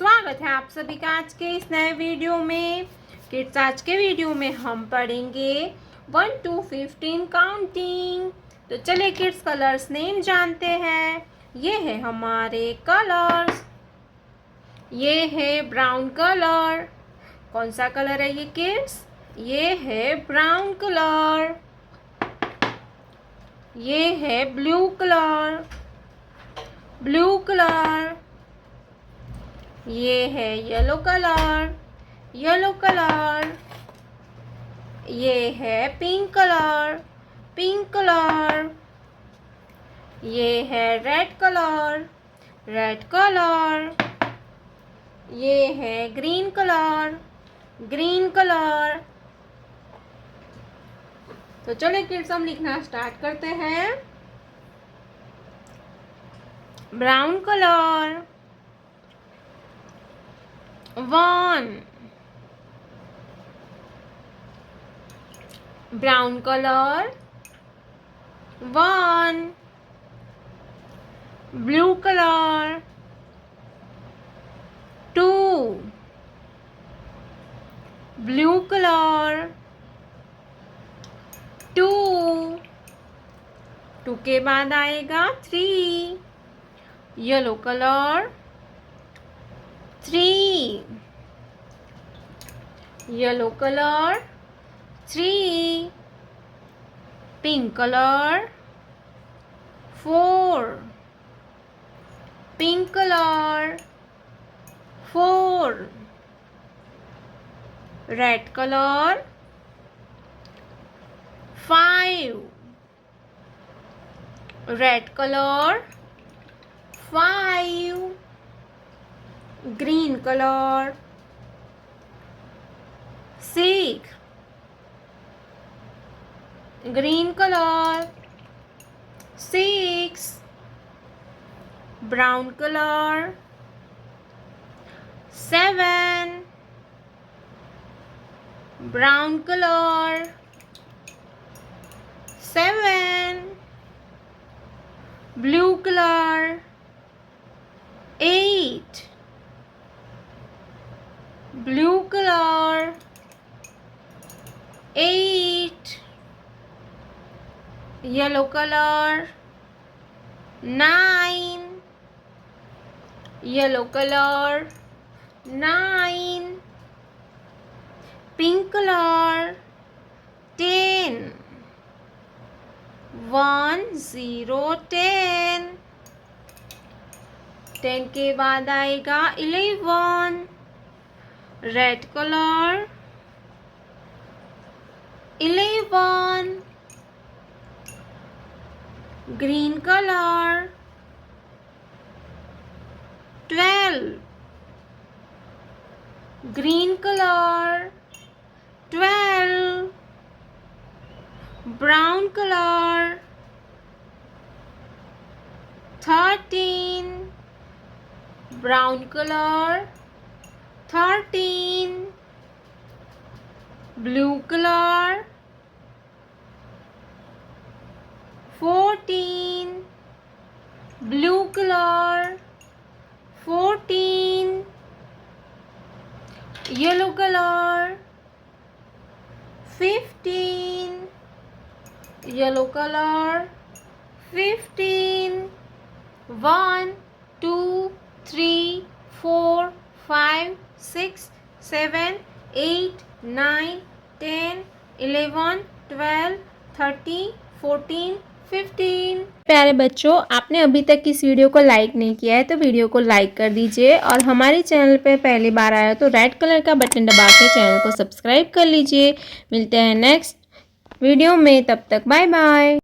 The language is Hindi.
स्वागत है आप सभी का आज के इस नए वीडियो में। किड्स, आज के वीडियो में हम पढ़ेंगे 1 to 15 काउंटिंग। तो चलिए किड्स, कलर्स नेम जानते हैं। ये है हमारे कलर्स। ये है ब्राउन कलर। कौन सा कलर है ये किड्स? ये है ब्राउन कलर। ये है ब्लू कलर। Blue colour. ये है येलो कलर। Yellow colour. ये है पिंक कलर। Pink colour. ये है रेड कलर। Red colour. ये है ग्रीन कलर। Green colour. तो चलिए किड्स, हम लिखना स्टार्ट करते हैं। Brown colour 1, brown colour 1, blue colour 2, blue colour 2, 2 के बाद आएगा 3, yellow colour 3, yellow colour 3, pink colour 4, pink colour 4, red colour 5, red colour 5, green colour 6, green colour 6, brown colour 7, brown colour 7, blue colour 8, blue colour 8, yellow colour 9, yellow colour 9, pink colour 10, 1 0 10, 10 के बाद आएगा 11, red colour 11, green colour 12, green colour 12, brown colour 13, brown colour 13, blue colour 14, blue colour 14, yellow colour 15, yellow colour 15, 1 2 3 4 5 6 7 8 9 10 11 12 13 14 15। प्यारे बच्चों, आपने अभी तक इस वीडियो को लाइक नहीं किया है तो वीडियो को लाइक कर दीजिए और हमारे चैनल पे पहली बार आया तो रेड कलर का बटन दबा के चैनल को सब्सक्राइब कर लीजिए। मिलते हैं नेक्स्ट वीडियो में, तब तक बाय बाय।